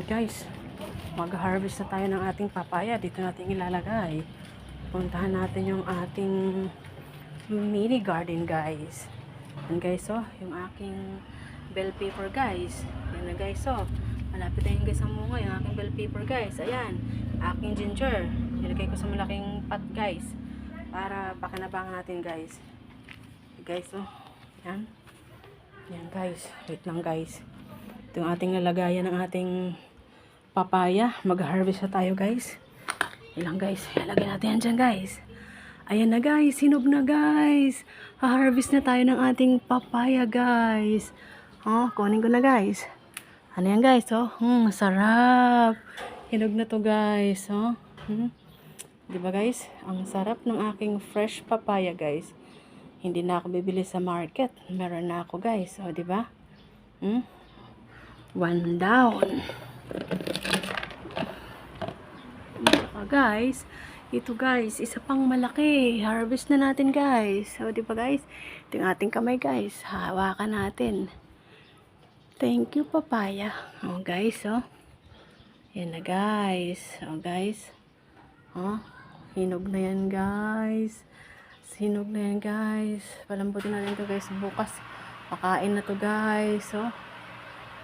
Guys, mag-harvest na tayo ng ating papaya. Dito natin ilalagay. Puntahan natin yung ating mini garden, guys. Yan guys, oh, yung aking bell pepper, guys. Yan na guys, oh. Malapit na yun guys ang munga, yung aking bell pepper, guys. Ayan, aking ginger. Nilagay ko sa malaking pot, guys. Para pakinabangan natin, guys. Guys, oh. Yan. Yan guys. Wait lang, guys. Ito yung ating lalagayan ng ating papaya. Mag-harvest na tayo, guys. Ilang guys, ilagay natin yan dyan, guys. Ayan na guys, hinog na guys. Ha-harvest na tayo ng ating papaya, guys. Oh, kunin ko na, guys. Ano yan, guys? Oh, sarap. Hinog na to, guys. Oh. Diba, guys? Ang sarap ng aking fresh papaya, guys. Hindi na ako bibili sa market. Meron na ako, guys. Oh, diba? One down. Guys, ito guys, isa pang malaki. Harvest na natin, guys. So, di ba guys? Ito yung ating kamay, guys. Hawakan natin. Thank you, papaya. Oh, guys, oh. Yan na, guys. Oh, guys. Oh, hinog na yan, guys. Hinog na yan, guys. Palambutin natin ito, guys. Bukas, pakain na to, guys. Oh.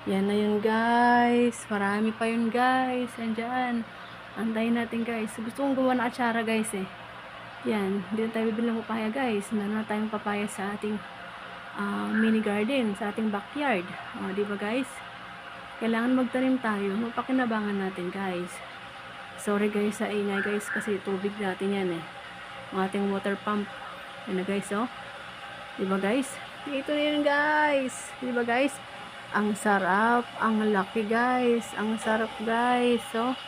Yan na yun, guys. Marami pa yun, guys. Andyan. Antayin natin, guys. Gusto kong gawa ng atsara, guys, eh. Yan. Hindi na tayo bibili ng papaya, guys. Meron na tayong papaya sa ating mini garden, sa ating backyard. O, diba, guys? Kailangan magtanim tayo. Mapakinabangan natin, guys. Sorry, guys, sa ingay, guys, kasi tubig natin yan, eh. Ang ating water pump. Yan na, guys, oh. Diba, guys? Ito na yun, guys. Diba, guys? Ang sarap. Ang laki, guys. Ang sarap, guys. Oh.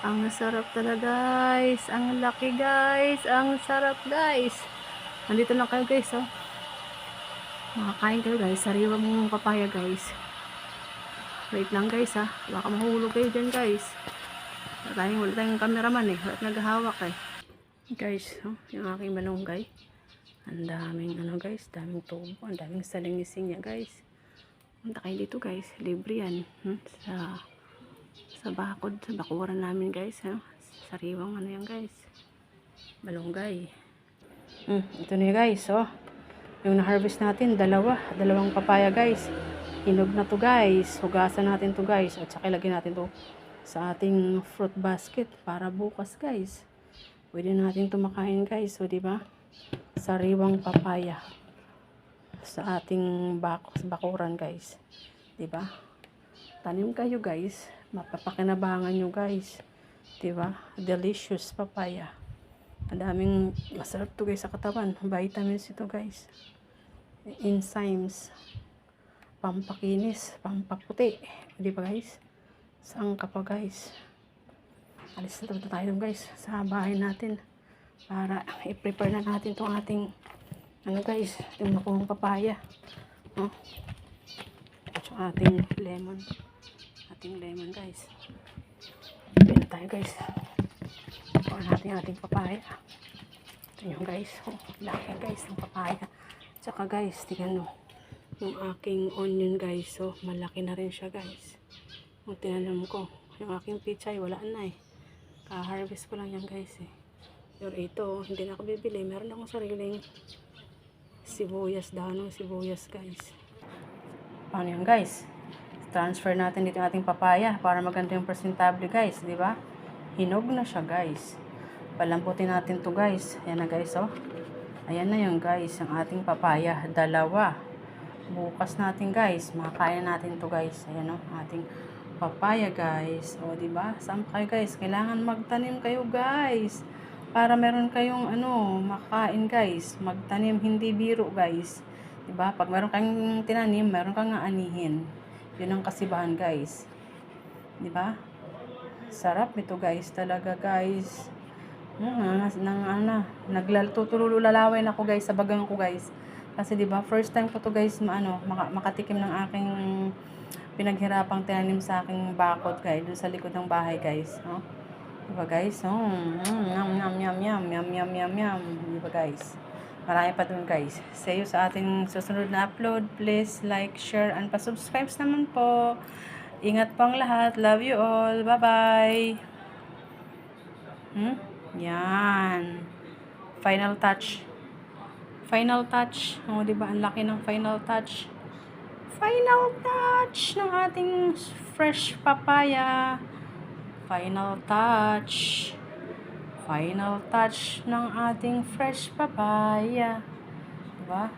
Ang sarap talaga, guys. Ang laki, guys. Ang sarap, guys. Nandito lang kayo, guys, oh. Makakain kayo, guys. Sariwa mong papaya, guys. Wait lang, guys, ha. Baka mahulog kayo dyan, guys. Wala tayong cameraman, eh. Wala naghahawak, eh. Guys, oh, yung aking malunggay. Ang daming, guys. Daming tubo. Ang daming salingising niya, guys. Punta kayo dito, guys. Libre yan. Sa bakod, sa bakuran namin, guys, ha? Sariwang yan, guys. Malunggay. Ito na, guys, oh. Yung na-harvest natin, dalawang papaya, guys. Hinog na to, guys. Hugasan natin to, guys. At saka ilagay natin to sa ating fruit basket para bukas, guys. Pwede natin to makain, guys. So, diba? Sariwang papaya sa ating bakuran, guys. Diba? Tanim kayo, guys. Mapapakinabangan nyo, guys. Diba? Delicious papaya. Madaming masarap to, guys, sa katawan. Vitamins ito, guys. Enzymes. Pampakinis. Pampaputi. Diba, guys? Saan ka pa, guys? Alis na tayo, guys, sa bahay natin. Para i-prepare na natin itong ating guys, yung nakuhang papaya. At yung ating lemon. Guys. Pwede tayo, guys. Kuha natin yung ating papaya. Ito yung, guys. Laki, guys, ng papaya. Tsaka, guys, tingnan nyo. Yung aking onion, guys. So, malaki na rin siya, guys. Kung tinalam ko. Yung aking pichay, wala na, eh. Ka-harvest ko lang yan, guys, eh. Pero ito, hindi na ako bibili. Meron akong sariling sibuyas, dahon ng sibuyas, guys. Paano yan, guys? Transfer natin dito yung ating papaya para maganda yung presentable, guys, di ba? Hinog na siya, guys. Palamputin natin to, guys. Ayan na, guys, oh. Ayan na yung, guys, ang ating papaya. Dalawa. Bukas natin, guys. Makakain natin to, guys. Ayan, oh, ating papaya, guys. O, di ba? Saan kayo, guys? Kailangan magtanim kayo, guys. Para meron kayong makain, guys. Magtanim, hindi biro, guys. Diba? Pag meron kang tinanim, meron kang aanihin. Yun ang kasibahan, guys. Diba? Sarap nito, guys. Talaga, guys. Lalaway na ako, guys, sa bagang ko, guys. Kasi, diba, first time ko to, guys, makatikim ng aking pinaghirapang tinanim sa aking bakod, guys. Doon sa likod ng bahay, guys. Oh. Diba, guys? Yum. Diba, guys? Marami pa dun, guys. See you sa ating susunod na upload. Please like, share, and pa-subscribe naman po. Ingat pang lahat. Love you all. Bye-bye. Yan. Final touch. Final touch. O, diba? Ang laki ng final touch. Final touch ng ating fresh papaya. Final touch. Final touch ng ating fresh papaya. Diba?